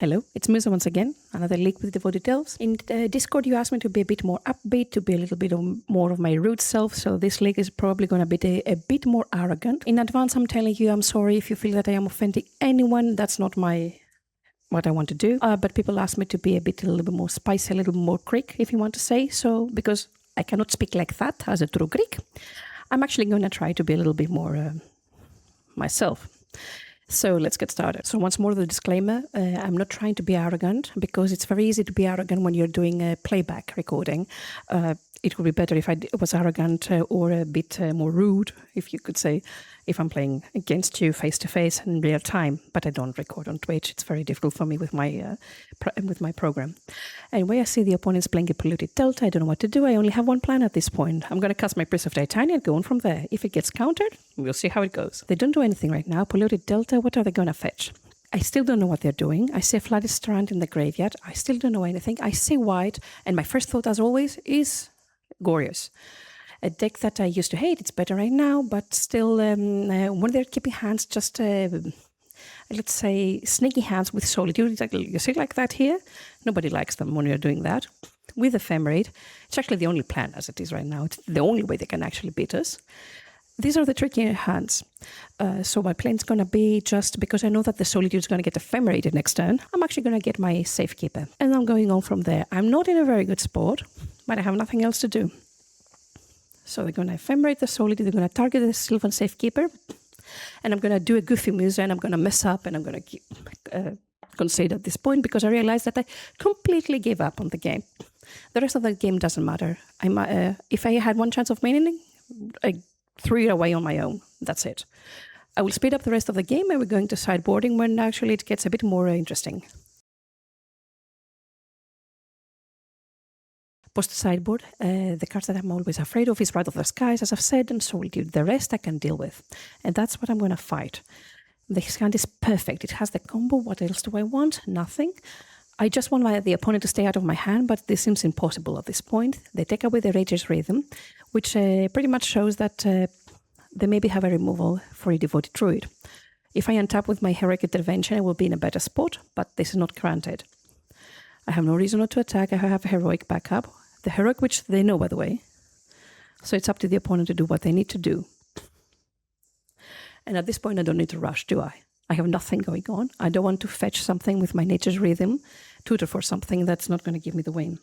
Hello, it's Musa once again, another League with Devoted Elves. In Discord, you asked me to be a bit more upbeat, to be a little bit more of my root self, so this League is probably going to be a bit more arrogant. In advance, I'm telling you, I'm sorry if you feel that I am offending anyone. That's not what I want to do. But people ask me to be a little bit more spicy, a little bit more Greek, if you want to say so, because I cannot speak like that as a true Greek. I'm actually going to try to be a little bit more myself. So let's get started. So once more, the disclaimer, I'm not trying to be arrogant because it's very easy to be arrogant when you're doing a playback recording. It would be better if I was arrogant or a bit more rude, if you could say, if I'm playing against you face to face in real time. But I don't record on Twitch. It's very difficult for me with my program. Anyway, I see the opponent's playing a polluted delta. I don't know what to do. I only have one plan at this point. I'm going to cast my Priest of Titania and go on from there. If it gets countered, we'll see how it goes. They don't do anything right now. Polluted delta, what are they going to fetch? I still don't know what they're doing. I see a Flooded Strand in the graveyard. I still don't know anything. I see white, and my first thought, as always, is Goryos. A deck that I used to hate. It's better right now, but still, when they're keeping hands, just let's say sneaky hands with Solitude. You see like that here? Nobody likes them when you're doing that. With Ephemerate, it's actually the only plan as it is right now. It's the only way they can actually beat us. These are the tricky hands. So my plan's going to be, just because I know that the Solitude is going to get Ephemerated next turn, I'm actually going to get my Safekeeper. And I'm going on from there. I'm not in a very good spot, but I have nothing else to do. So they're going to Ephemerate the Solitude, they're going to target the Sylvan Safekeeper, and I'm going to do a goofy Musa, and I'm going to mess up, and I'm going to concede at this point, because I realize that I completely gave up on the game. The rest of the game doesn't matter. If I had one chance of winning, I threw it away on my own. That's it. I will speed up the rest of the game, and we're going to sideboarding when actually it gets a bit more interesting. Post-sideboard, the cards that I'm always afraid of is Wrath of the Skies, as I've said, and Solitude. The rest I can deal with. And that's what I'm going to fight. This hand is perfect. It has the combo. What else do I want? Nothing. I just want the opponent to stay out of my hand, but this seems impossible at this point. They take away the Rager's Rhythm, which pretty much shows that they maybe have a removal for a Devoted Druid. If I untap with my Heroic Intervention, I will be in a better spot, but this is not granted. I have no reason not to attack. I have a Heroic backup. The Heroic, which they know, by the way. So it's up to the opponent to do what they need to do. And at this point, I don't need to rush, do I? I have nothing going on. I don't want to fetch something with my Nature's Rhythm, tutor for something that's not going to give me the win.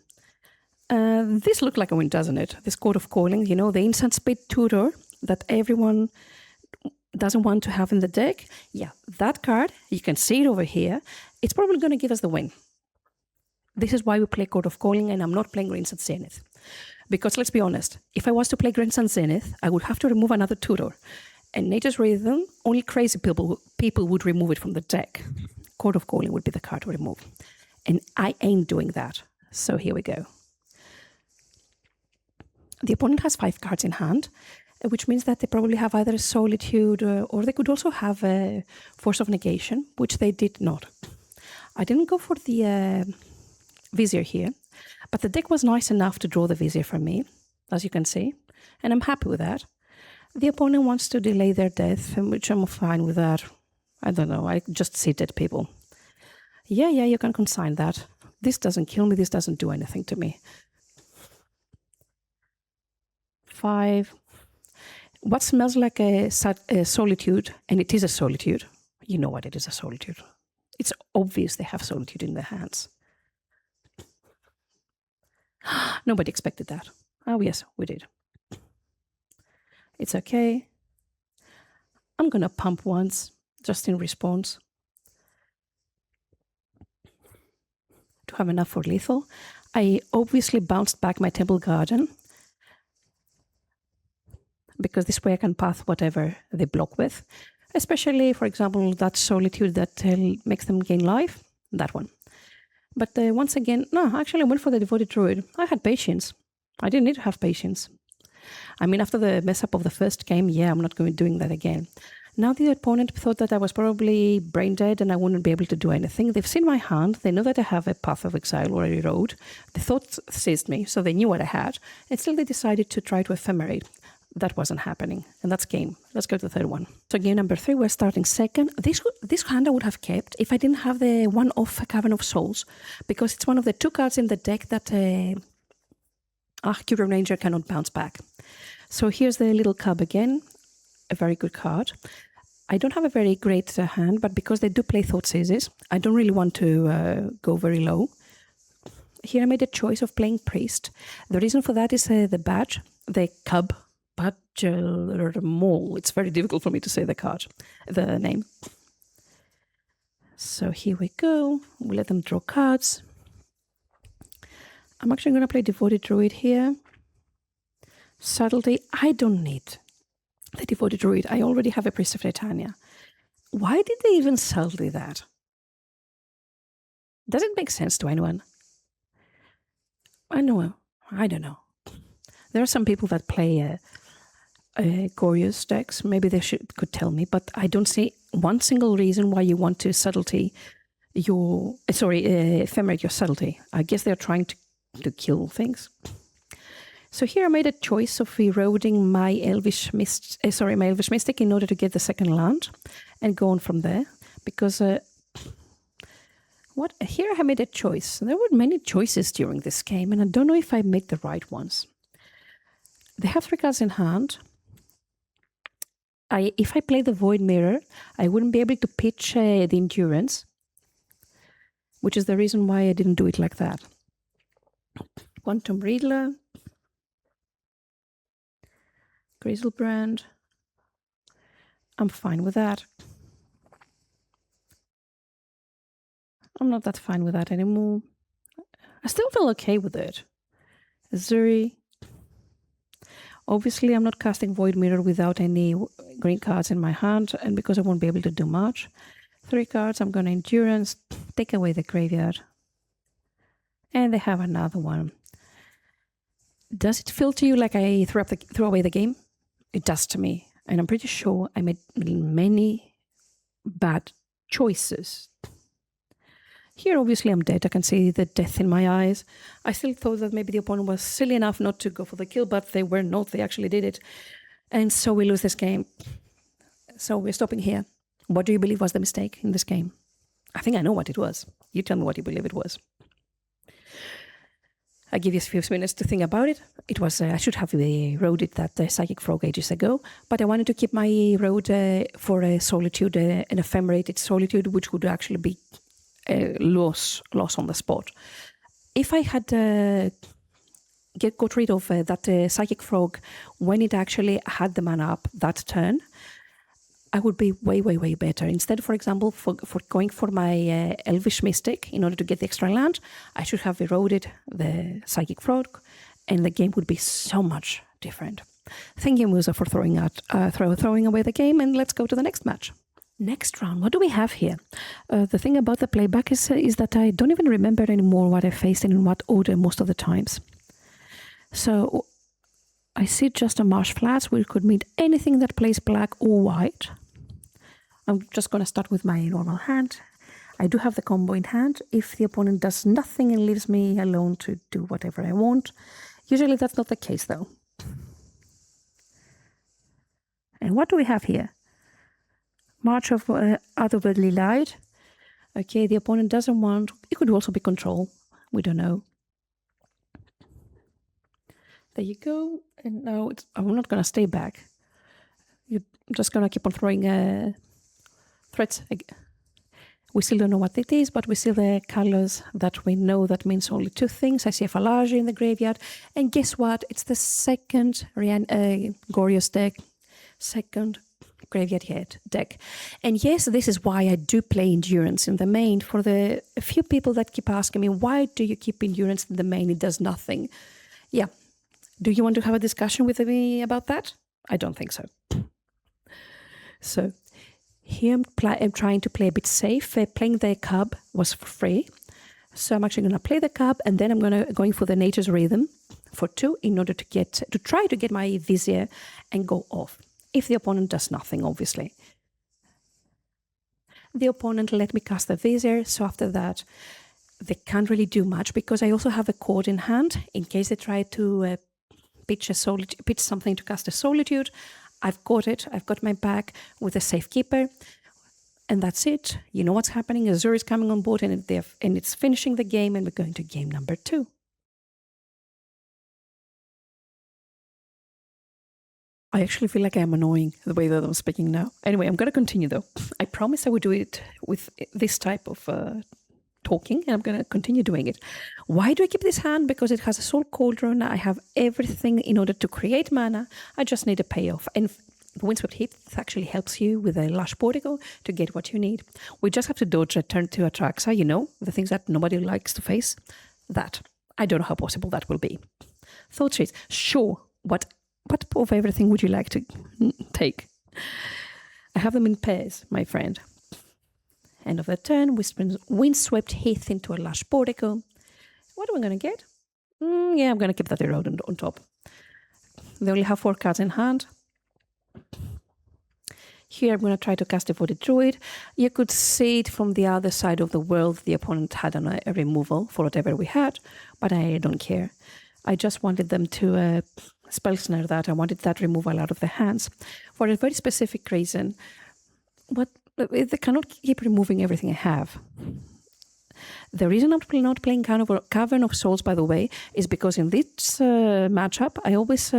This looked like a win, doesn't it? This Court of Calling, you know, the instant speed tutor that everyone doesn't want to have in the deck. Yeah, that card, you can see it over here. It's probably going to give us the win. This is why we play Court of Calling, and I'm not playing Grixis Zenith. Because let's be honest, if I was to play Grixis Zenith, I would have to remove another tutor. And Nature's Rhythm, only crazy people would remove it from the deck. Court of Calling would be the card to remove. And I ain't doing that. So here we go. The opponent has 5 cards in hand, which means that they probably have either a Solitude or they could also have a Force of Negation, which they did not. I didn't go for the Vizier here, but the deck was nice enough to draw the Vizier for me, as you can see, and I'm happy with that. The opponent wants to delay their death, which I'm fine with that. I don't know, I just see dead people. Yeah, you can consign that. This doesn't kill me, this doesn't do anything to me. 5. What smells like a Solitude, and it is a Solitude. You know what it is, a Solitude. It's obvious they have Solitude in their hands. Nobody expected that. Oh, yes, we did. It's okay. I'm going to pump once, just in response. To have enough for lethal. I obviously bounced back my Temple Garden, because this way I can path whatever they block with. Especially, for example, that Solitude that makes them gain life. That one. But once again, no, actually I went for the Devoted Druid. I had patience. I didn't need to have patience. I mean, after the mess up of the first game, yeah, I'm not going to be doing that again. Now the opponent thought that I was probably brain dead and I wouldn't be able to do anything. They've seen my hand. They know that I have a Path of Exile already wrote. The thought seized me, so they knew what I had. And still they decided to try to Ephemerate. that wasn't happening. And that's game. Let's go to the third one. So game number 3, we're starting second. This hand I would have kept if I didn't have the one off Cavern of Souls, because it's one of the 2 cards in the deck that Cure Ranger cannot bounce back. So here's the little cub again, a very good card. I don't have a very great hand, but because they do play Thought Seizes, I don't really want to go very low. Here I made a choice of playing Priest. The reason for that is the badge, the cub, Mole. It's very difficult for me to say the name. So here we go. We'll let them draw cards. I'm actually going to play Devoted Druid here. Subtlety, I don't need the Devoted Druid. I already have a Priest of Titania. Why did they even subtlety that? Does it make sense to anyone? I don't know. There are some people that play Goryo's decks. Maybe they could tell me, but I don't see one single reason why you want to subtlety your ephemerate your subtlety. I guess they're trying to kill things. So here I made a choice of eroding my Elvish Mystic in order to get the second land and go on from there. Because here I made a choice. There were many choices during this game, and I don't know if I made the right ones. They have 3 cards in hand. If I play the Void Mirror, I wouldn't be able to pitch the Endurance, which is the reason why I didn't do it like that. Quantum Riddler, Grizzlebrand. I'm fine with that. I'm not that fine with that anymore. I still feel okay with it. Zuri. Obviously, I'm not casting Void Mirror without any green cards in my hand, and because I won't be able to do much. 3 cards, I'm going to Endurance, take away the graveyard. And they have another one. Does it feel to you like I threw away the game? It does to me. And I'm pretty sure I made many bad choices. Here, obviously, I'm dead. I can see the death in my eyes. I still thought that maybe the opponent was silly enough not to go for the kill, but they were not. They actually did it. And so we lose this game. So we're stopping here. What do you believe was the mistake in this game? I think I know what it was. You tell me what you believe it was. I give you a few minutes to think about it. It was I should have eroded that Psychic Frog ages ago, but I wanted to keep my road for a Solitude, an Ephemerated Solitude, which would actually be loss on the spot. If I had got rid of that Psychic Frog when it actually had the mana up that turn, I would be way, way, way better. Instead, for example, for going for my Elvish Mystic in order to get the extra land, I should have eroded the Psychic Frog, and the game would be so much different. Thank you, Musa, for throwing away the game, and let's go to the next match. Next round, what do we have here? The thing about the playback is that I don't even remember anymore what I faced and in what order most of the times. So I see just a Marsh Flats, which could mean anything that plays black or white. I'm just going to start with my normal hand. I do have the combo in hand. If the opponent does nothing and leaves me alone to do whatever I want. Usually that's not the case, though. And what do we have here? March of Otherworldly Light. Okay, the opponent doesn't want... It could also be control. We don't know. There you go. And now I'm not going to stay back. You're just going to keep on throwing threats. We still don't know what it is, but we see the colors that we know. That means only 2 things. I see a Fallagia in the graveyard. And guess what? It's the second Goryo's deck. Second graveyard head deck. And yes, this is why I do play Endurance in the main. For the few people that keep asking me, why do you keep Endurance in the main? It does nothing. Yeah. Do you want to have a discussion with me about that? I don't think so. So here I'm trying to play a bit safe. Playing the cub was for free. So I'm actually going to play the cub, and then I'm going for the Nature's Rhythm for 2 in order to try to get my Vizier and go off. If the opponent does nothing, obviously. The opponent let me cast the Vizier, so after that they can't really do much because I also have a Cord in hand in case they try to pitch something to cast a Solitude. I've got it. I've got my back with a Safekeeper. And that's it. You know what's happening. Azure is coming on board and it's finishing the game, and we're going to game number 2. I actually feel like I'm annoying the way that I'm speaking now. Anyway, I'm going to continue though. I promised I would do it with this type of talking, and I'm going to continue doing it. Why do I keep this hand? Because it has a Soul Cauldron. I have everything in order to create mana. I just need a payoff. And Windswept Heath actually helps you with a Lush Portico to get what you need. We just have to dodge a turn 2 Atraxa, the things that nobody likes to face. That. I don't know how possible that will be. Thought trees. Sure. What of everything would you like to take? I have them in pairs, my friend. End of the turn, Windswept Heath into a Lush Portico. What am I going to get? Yeah, I'm going to keep that Erode on top. They only have 4 cards in hand. Here I'm going to try to cast Devoted Druid. You could see it from the other side of the world. The opponent had a removal for whatever we had, but I don't care. I just wanted them to spell snare that. I wanted that removal out of their hands for a very specific reason. But they cannot keep removing everything I have. The reason I'm not playing Cavern of Souls, by the way, is because in this matchup, I always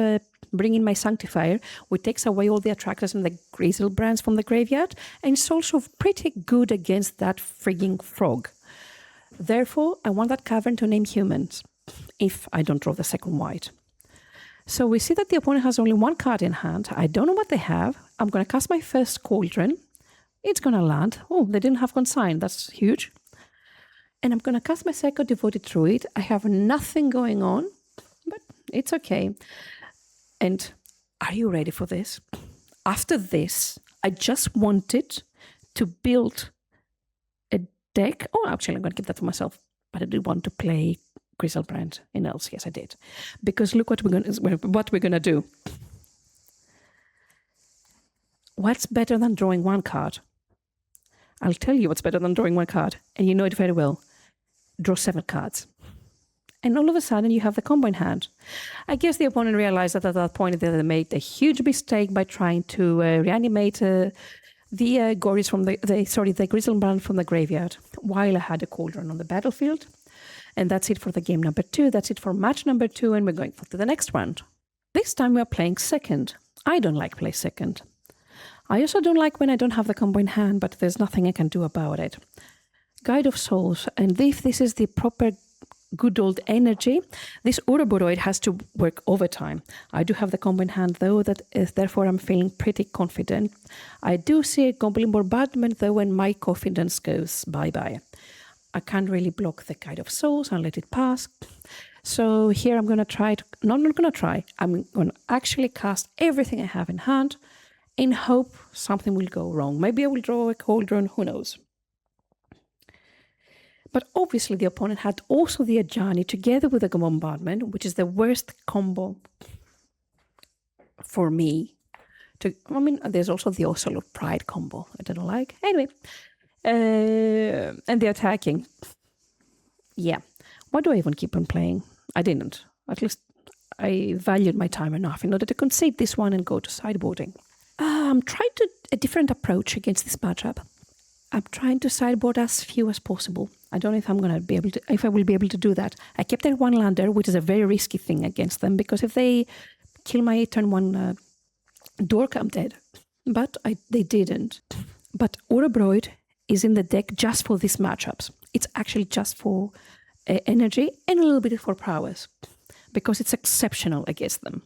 bring in my Sanctifier, which takes away all the Atraxas and the Griselbrands from the graveyard, and it's also pretty good against that frigging frog. Therefore, I want that Cavern to name humans, if I don't draw the second white. So we see that the opponent has only 1 card in hand. I don't know what they have. I'm going to cast my first Cauldron. It's going to land. Oh, they didn't have Consign. That's huge. And I'm going to cast my second Devoted Druid. I have nothing going on, but it's okay. And are you ready for this? After this, I just wanted to build a deck. Oh, actually, I'm going to keep that for myself. But I did want to play Griselbrand in Elves. Yes, I did. Because look what we're going to do. What's better than drawing 1 card? I'll tell you what's better than drawing 1 card. And you know it very well. Draw 7 cards. And all of a sudden, you have the combo in hand. I guess the opponent realized that at that point they made a huge mistake by trying to reanimate the Gorys from the Griselbrand from the graveyard while I had a Cauldron on the battlefield. And that's it for the game number 2. That's it for match number 2, and we're going to the next round. This time we are playing second. I don't like play second. I also don't like when I don't have the combo in hand, but there's nothing I can do about it. Guide of Souls, and if this is the proper good old energy, this Ouroboros has to work overtime. I do have the combo in hand though, therefore I'm feeling pretty confident. I do see a Goblin Bombardment though, and my confidence goes bye-bye. I can't really block the Guide of Souls and let it pass. So here I'm going to try, I'm going to actually cast everything I have in hand in hope something will go wrong. Maybe I will draw a Cauldron, who knows. But obviously the opponent had also the Ajani together with the Bombardment, which is the worst combo for me. There's also the Ocelot Pride combo I don't like. Anyway, and the attacking. Yeah. Why do I even keep on playing? I didn't. At least I valued my time enough in order to concede this one and go to sideboarding. I'm trying a different approach against this matchup. I'm trying to sideboard as few as possible. I don't know if I will be able to do that. I kept that 1 lander, which is a very risky thing against them, because if they kill my turn 1 dork, I'm dead. But they didn't. But Ouroboros is in the deck just for these matchups. It's actually just for energy and a little bit for prowess, because it's exceptional against them.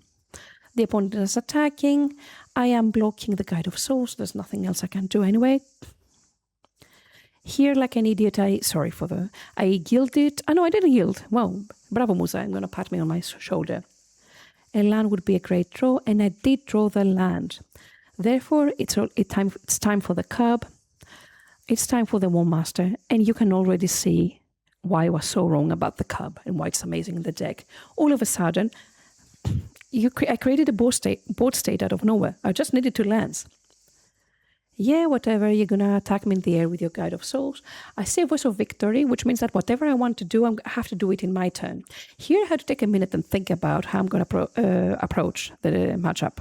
The opponent is attacking. I am blocking the Guide of Souls. There's nothing else I can do anyway. Here, like an idiot, I yielded. Oh, no, I didn't yield. Wow, bravo, Musa. I'm going to pat me on my shoulder. A land would be a great draw, and I did draw the land. Therefore, it's time for the cub. It's time for the War Master, and you can already see why I was so wrong about the cub and why it's amazing in the deck. All of a sudden, I created a board state out of nowhere. I just needed 2 lands. Yeah, whatever, you're going to attack me in the air with your Guide of Souls. I say Voice of Victory, which means that whatever I want to do, I have to do it in my turn. Here I had to take a minute and think about how I'm going to approach the matchup.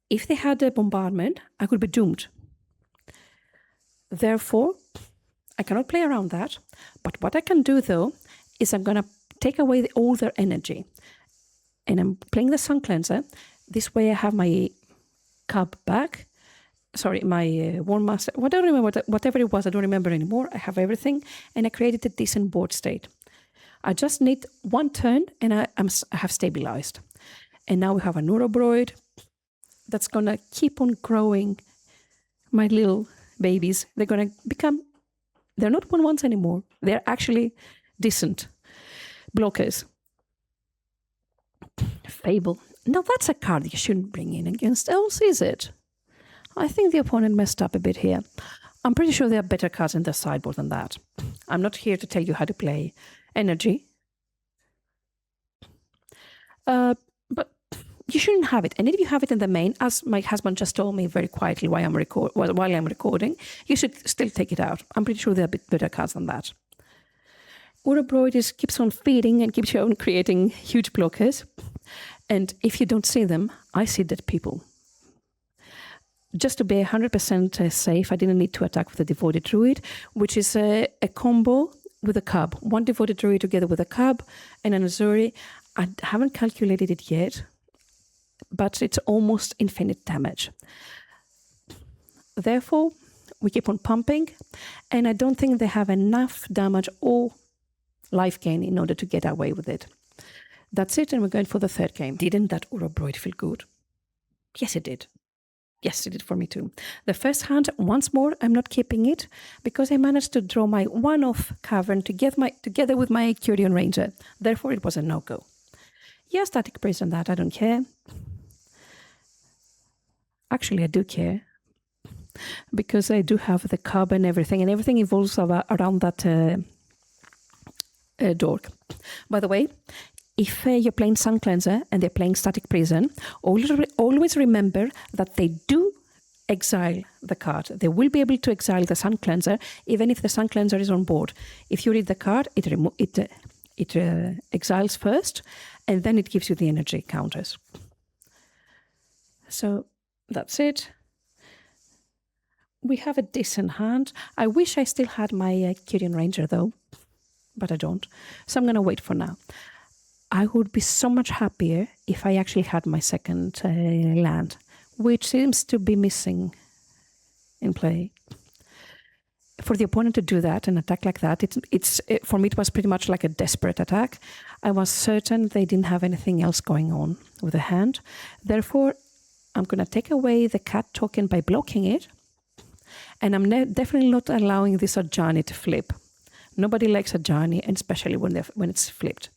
If they had a bombardment, I could be doomed. Therefore, I cannot play around that. But what I can do, though, is I'm going to take away all their energy. And I'm playing the Sun Cleanser. This way I have my cub back. Sorry, my Worm Master. I don't remember, whatever it was, I don't remember anymore. I have everything. And I created a decent board state. I just need one turn and I have stabilized. And now we have an Urobroid that's going to keep on growing my little babies. They're going to become, they're not 1/1s anymore. They're actually decent blockers. Fable. Now that's a card you shouldn't bring in against Elves, is it? I think the opponent messed up a bit here. I'm pretty sure there are better cards in the sideboard than that. I'm not here to tell you how to play Energy. But you shouldn't have it. And if you have it in the main, as my husband just told me very quietly while I'm recording, you should still take it out. I'm pretty sure there are better cards than that. Urobroid keeps on feeding and keeps on creating huge blockers. And if you don't see them, I see dead people. Just to be 100% safe, I didn't need to attack with the Devoted Druid, which is a combo with a cub. One Devoted Druid together with a cub and an Azuri. I haven't calculated it yet, but it's almost infinite damage. Therefore, we keep on pumping, and I don't think they have enough damage or life gain in order to get away with it. That's it, and we're going for the third game. Didn't that Urobroid feel good? Yes, it did. Yes, it did for me too. The first hand, once more, I'm not keeping it because I managed to draw my one-off cavern together with my Curion Ranger. Therefore, it was a no-go. Yeah, static prison that, I don't care. Actually, I do care because I do have the cub and everything evolves around that dork. By the way, if you're playing Sun Cleanser and they're playing Static Prison, always remember that they do exile the card. They will be able to exile the Sun Cleanser even if the Sun Cleanser is on board. If you read the card, it exiles first and then it gives you the energy counters. So that's it. We have a decent hand. I wish I still had my Curion Ranger though, but I don't. So I'm going to wait for now. I would be so much happier if I actually had my second land, which seems to be missing in play. For the opponent to do that, an attack like that, for me it was pretty much like a desperate attack. I was certain they didn't have anything else going on with the hand. Therefore, I'm going to take away the cat token by blocking it, and I'm definitely not allowing this Ajani to flip. Nobody likes Ajani, and especially when it's flipped.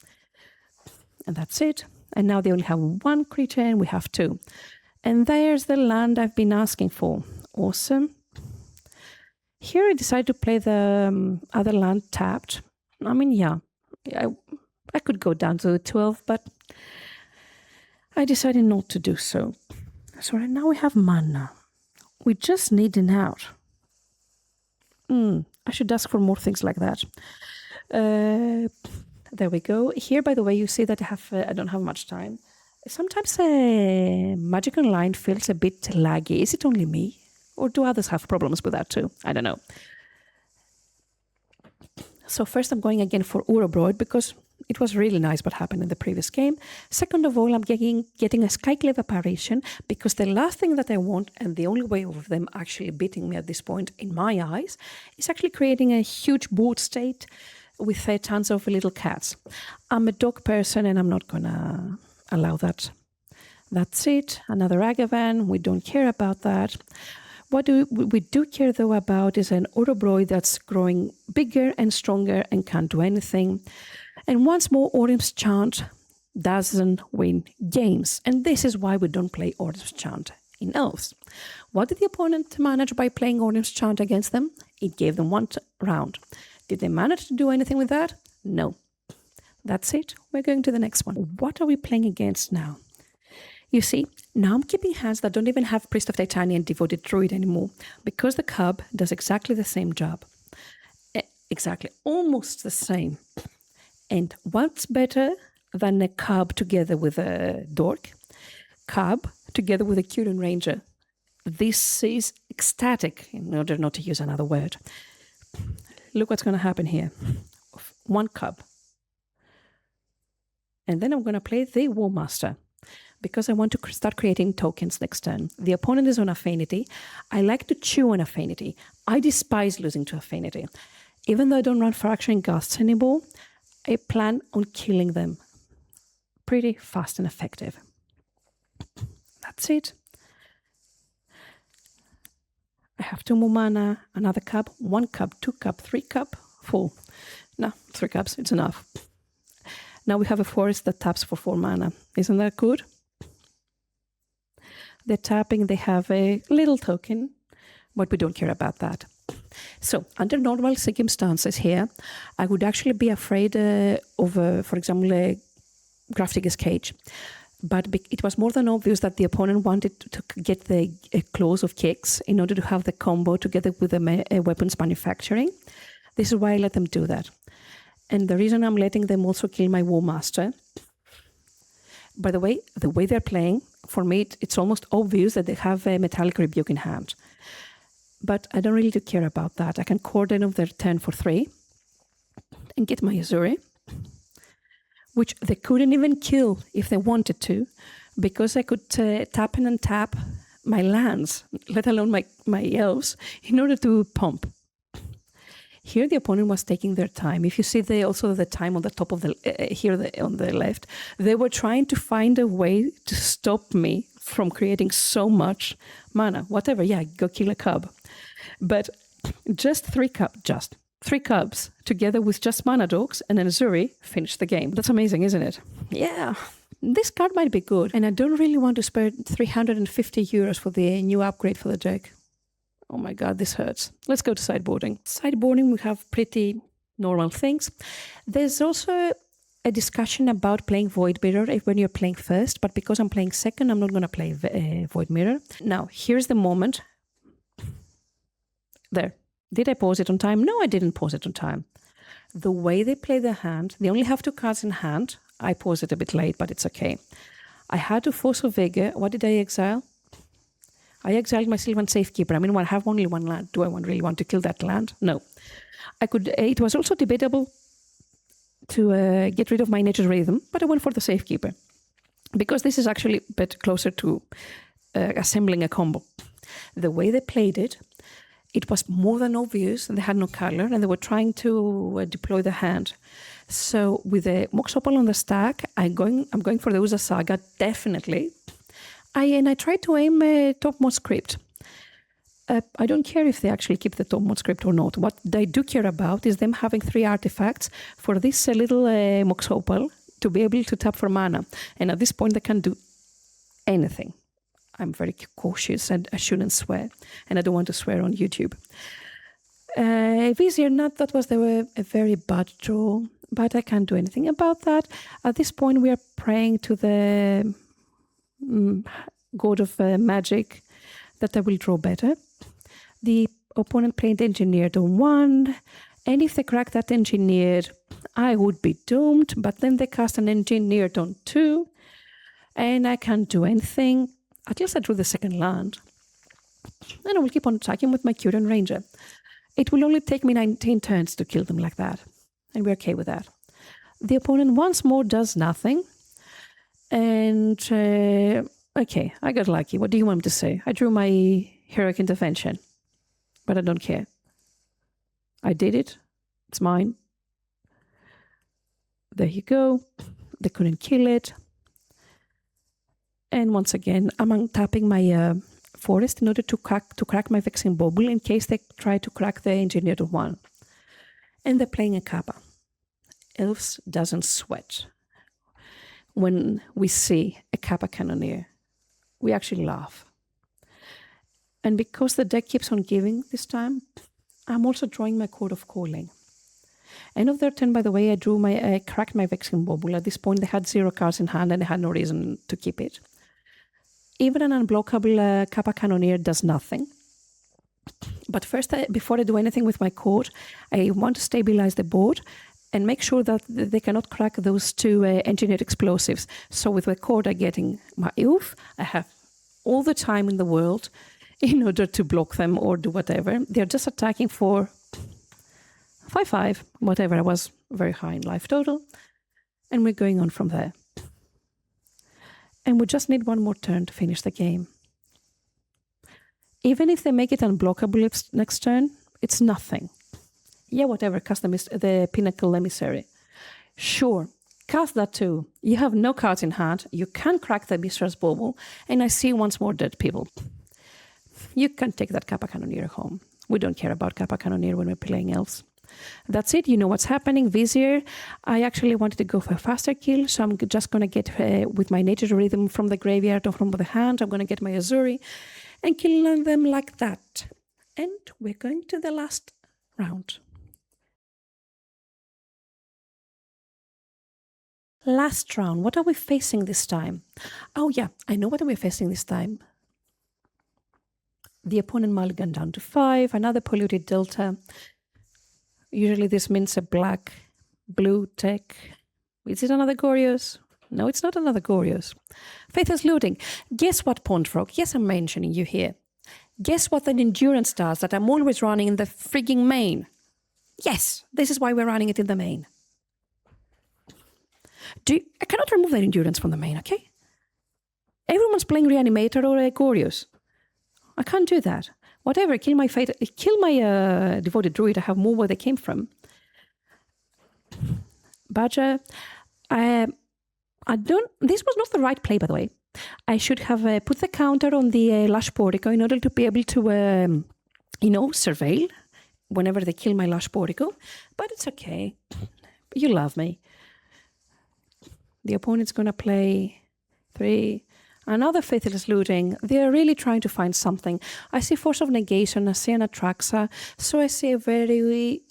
And that's it. And now they only have one creature and we have two. And there's the land I've been asking for. Awesome. Here I decided to play the other land tapped. I mean, yeah, I could go down to 12, but I decided not to do so. So right now we have mana. We just need an out. I should ask for more things like that. There we go. Here, by the way, you see that I don't have much time. Sometimes Magic Online feels a bit laggy. Is it only me? Or do others have problems with that too? I don't know. So first I'm going again for Urobroid because it was really nice what happened in the previous game. Second of all, I'm getting a Skyclave Apparition because the last thing that I want, and the only way of them actually beating me at this point, in my eyes, is actually creating a huge board state with tons of little cats. I'm a dog person and I'm not gonna allow that. That's it. Another Agavan. We don't care about that. What we do care though about is an Urobroid that's growing bigger and stronger and can't do anything. And once more, Orim's Chant doesn't win games. And this is why we don't play Orim's Chant in Elves. What did the opponent manage by playing Orim's Chant against them? It gave them one round. Did they manage to do anything with that? No. That's it. We're going to the next one. What are we playing against now? You see, now I'm keeping hands that don't even have Priest of Titania and Devoted Druid anymore, because the cub does exactly the same job. Exactly, almost the same. And what's better than a cub together with a dork? Cub together with a Curan Ranger. This is ecstatic, in order not to use another word. Look what's going to happen here. One cub. And then I'm going to play the War Master, because I want to start creating tokens next turn. The opponent is on Affinity. I like to chew on Affinity. I despise losing to Affinity. Even though I don't run Fracturing Gusts anymore, I plan on killing them pretty fast and effective. That's it. I have 2 more mana, another cub, 1 cub, 2 cub, 3 cub, 4. No, 3 cubs, it's enough. Now we have a forest that taps for 4 mana. Isn't that good? They're tapping, they have a little token, but we don't care about that. So, under normal circumstances here, I would actually be afraid of, for example, Grafdigger's Cage. But it was more than obvious that the opponent wanted to get the claws of kicks in order to have the combo together with the weapons manufacturing. This is why I let them do that. And the reason I'm letting them also kill my War Master, by the way they're playing, for me, it's almost obvious that they have a Metallic Rebuke in hand. But I don't really care about that. I can coordinate of their turn for 3 and get my Azuri, which they couldn't even kill if they wanted to, because I could tap and untap my lands, let alone my elves, in order to pump. Here the opponent was taking their time. If you see also the time on the top of on the left, they were trying to find a way to stop me from creating so much mana. Whatever, yeah, go kill a cub. But just 3 cubs together with just mana dogs and an Azuri finished the game. That's amazing, isn't it? Yeah, this card might be good. And I don't really want to spend 350 euros for the new upgrade for the deck. Oh my god, this hurts. Let's go to sideboarding. Sideboarding, we have pretty normal things. There's also a discussion about playing Void Mirror when you're playing first, but because I'm playing second, I'm not going to play Void Mirror. Now, here's the moment. There. Did I pause it on time? No, I didn't pause it on time. The way they play their hand, they only have 2 cards in hand. I paused it a bit late, but it's okay. I had to Force of Vigor. What did I exile? I exiled my Sylvan Safekeeper. I mean, I have only 1 land. Do I really want to kill that land? No. It was also debatable to get rid of my Nature's Rhythm, but I went for the Safekeeper, because this is actually a bit closer to assembling a combo. The way they played it, it was more than obvious they had no color and they were trying to deploy the hand. So with the Mox Opal on the stack, I'm going for the Uza Saga, definitely. I tried to aim topmost crypt. I don't care if they actually keep the topmost crypt or not. What I do care about is them having 3 artifacts for this little Mox Opal to be able to tap for mana. And at this point, they can do anything. I'm very cautious and I shouldn't swear. And I don't want to swear on YouTube. Vizier Nut, that was a very bad draw, but I can't do anything about that. At this point, we are praying to the god of magic that I will draw better. The opponent played Engineered on 1, and if they crack that Engineered, I would be doomed, but then they cast an Engineered on 2, and I can't do anything. At least I drew the second land. And I will keep on attacking with my Curan Ranger. It will only take me 19 turns to kill them like that, and we're okay with that. The opponent once more does nothing, and okay, I got lucky. What do you want me to say? I drew my Heroic Intervention, but I don't care. I did it. It's mine. There you go. They couldn't kill it. And once again, I'm untapping my forest in order to crack my Vexing Bauble in case they try to crack the Engineered 1. And they're playing a Kappa. Elves doesn't sweat. When we see a Kappa Cannoneer, we actually laugh. And because the deck keeps on giving this time, I'm also drawing my Chord of Calling. End of their turn, by the way, I cracked my Vexing Bauble. At this point, they had 0 cards in hand and they had no reason to keep it. even an unblockable Kappa Cannoneer does nothing. But first, before I do anything with my cord, I want to stabilize the board and make sure that they cannot crack those two engineered explosives. So with the cord I'm getting my Elf, I have all the time in the world in order to block them or do whatever. They're just attacking for 5/5, whatever. I was very high in life total. And we're going on from there. And we just need one more turn to finish the game. Even if they make it unblockable next turn, it's nothing. Yeah, whatever, cast the Pinnacle Emissary. Sure, cast that too. You have no cards in hand, you can crack the Mistress Bauble, and I see once more dead people. You can take that Kappa Cannoneer home. We don't care about Kappa Cannoneer when we're playing Elves. That's it, you know what's happening. Vizier, I actually wanted to go for a faster kill, so I'm just going to get with my Nature Rhythm from the graveyard or from the hand, I'm going to get my Azuri and kill them like that. And we're going to the last round. Last round, what are we facing this time? Oh yeah, I know what we're facing this time. The opponent mulligan down to 5, another polluted delta. Usually this means a blue tech. Is it another Goryos? No, it's not another Goryos. Faithless Looting. Guess what, Pondfrog? Yes, I'm mentioning you here. Guess what an endurance does that I'm always running in the frigging main? Yes, this is why we're running it in the main. I cannot remove that endurance from the main, okay? Everyone's playing Reanimator or Goryos. I can't do that. Whatever, kill my Devoted Druid, I have more where they came from. Badger, this was not the right play, by the way. I should have put the counter on the Lush Portico in order to be able to, surveil whenever they kill my Lush Portico. But it's okay. You love me. The opponent's going to play 3. Another Faithless Looting. They're really trying to find something. I see Force of Negation, I see an Atraxa, so I see a very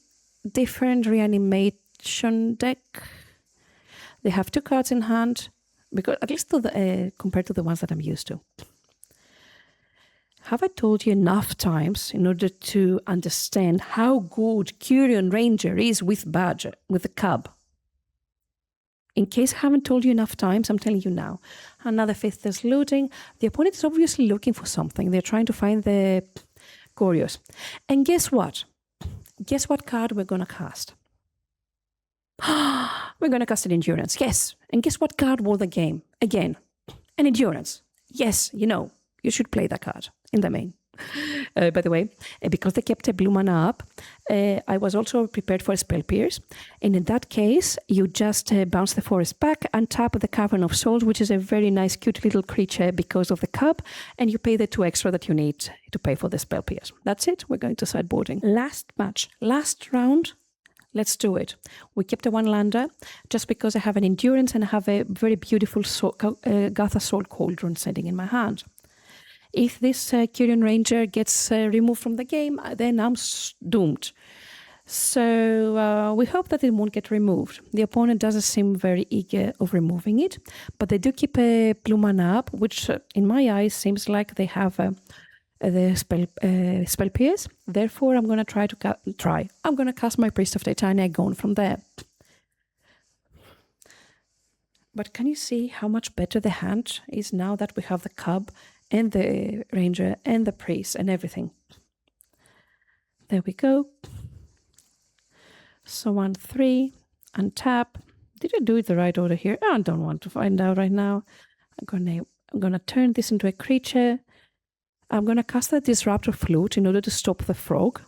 different Reanimation deck. They have 2 cards in hand, because at least compared to the ones that I'm used to. Have I told you enough times in order to understand how good Curion Ranger is with Badger, with the Cub? In case I haven't told you enough times, I'm telling you now. Another Faithless Looting. The opponent is obviously looking for something. They're trying to find the Goryos. And guess what? Guess what card we're going to cast? We're going to cast an Endurance. Yes. And guess what card won the game? Again, an Endurance. Yes, you should play that card in the main. By the way, because they kept a blue mana up, I was also prepared for a Spell Pierce. And in that case, you just bounce the forest back and tap the Cavern of Souls, which is a very nice, cute little creature because of the cub, and you pay the 2 extra that you need to pay for the Spell Pierce. That's it. We're going to sideboarding. Last match, last round. Let's do it. We kept a 1-lander just because I have an Endurance and I have a very beautiful Gatha Soul Cauldron sitting in my hand. If this Curion Ranger gets removed from the game, then I'm doomed. So we hope that it won't get removed. The opponent doesn't seem very eager of removing it, but they do keep a blue mana up, which in my eyes seems like they have the spell pierce. Therefore, I'm going to I'm going to cast my Priest of Titania going from there. But can you see how much better the hand is now that we have the Cub and the Ranger and the Priest and everything? There we go. So 1-3, untap. Did I do it the right order here? I don't want to find out right now. I'm gonna turn this into a creature. I'm gonna cast the Disruptor Flute in order to stop the frog.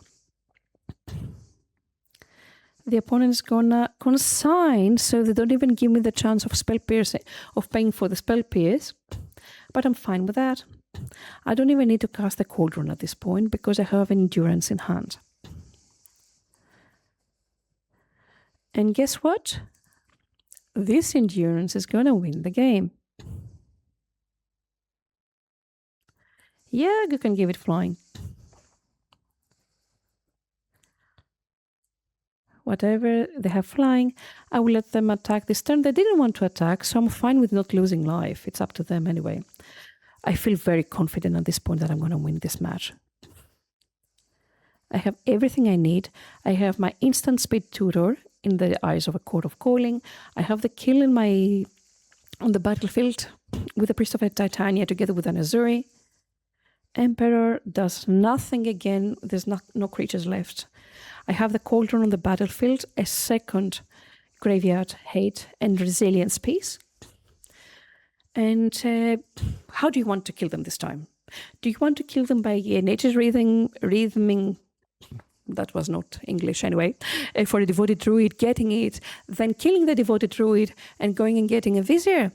The opponent is gonna consign, so they don't even give me the chance of paying for the Spell Pierce. But I'm fine with that. I don't even need to cast the Cauldron at this point because I have Endurance in hand. And guess what? This Endurance is going to win the game. Yeah, you can give it flying. Whatever they have flying, I will let them attack this turn. They didn't want to attack, so I'm fine with not losing life. It's up to them anyway. I feel very confident at this point that I'm going to win this match. I have everything I need. I have my instant speed tutor in the Eyes of a Court of Calling. I have the kill on the battlefield with the Priest of Titania together with an Azuri. Emperor does nothing again. There's no creatures left. I have the Cauldron on the battlefield, a second Graveyard Hate and Resilience piece. And how do you want to kill them this time? Do you want to kill them by nature rhythming? That was not English anyway. For a devoted druid, getting it, then killing the devoted druid and going and getting a vizier.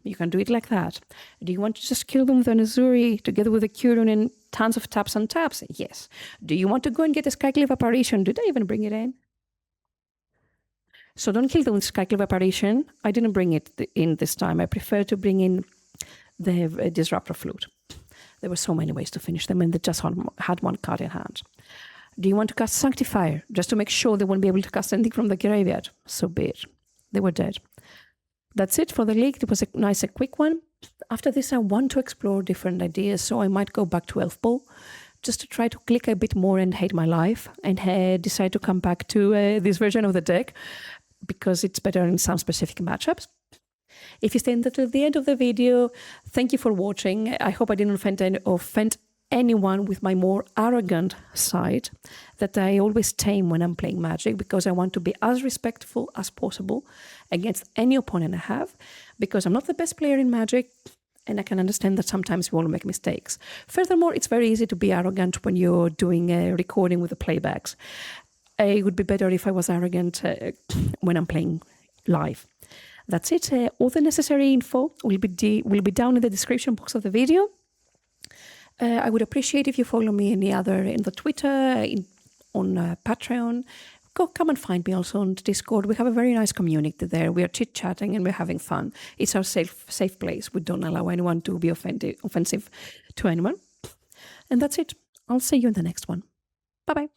You can do it like that. Do you want to just kill them with an Azuri together with a Curun and tons of taps and taps? Yes. Do you want to go and get a Skyclave Apparition? Did I even bring it in? So don't kill them with Skyclave Apparition. I didn't bring it in this time. I prefer to bring in the Disruptor Flute. There were so many ways to finish them, and they just had one card in hand. Do you want to cast Sanctifier, just to make sure they won't be able to cast anything from the graveyard? So be it. They were dead. That's it for the league. It was a quick one. After this, I want to explore different ideas, so I might go back to Elf Ball, just to try to click a bit more and hate my life, and decide to come back to this version of the deck, because it's better in some specific matchups. If you stayed until the end of the video, thank you for watching. I hope I didn't offend anyone with my more arrogant side that I always tame when I'm playing Magic, because I want to be as respectful as possible against any opponent I have, because I'm not the best player in Magic, and I can understand that sometimes we all make mistakes. Furthermore, it's very easy to be arrogant when you're doing a recording with the playbacks. It would be better if I was arrogant when I'm playing live. That's it. All the necessary info will be down in the description box of the video. I would appreciate if you follow me in the Twitter, on Patreon. Come and find me also on Discord. We have a very nice community there. We are chit-chatting and we're having fun. It's our safe place. We don't allow anyone to be offensive to anyone. And that's it. I'll see you in the next one. Bye-bye.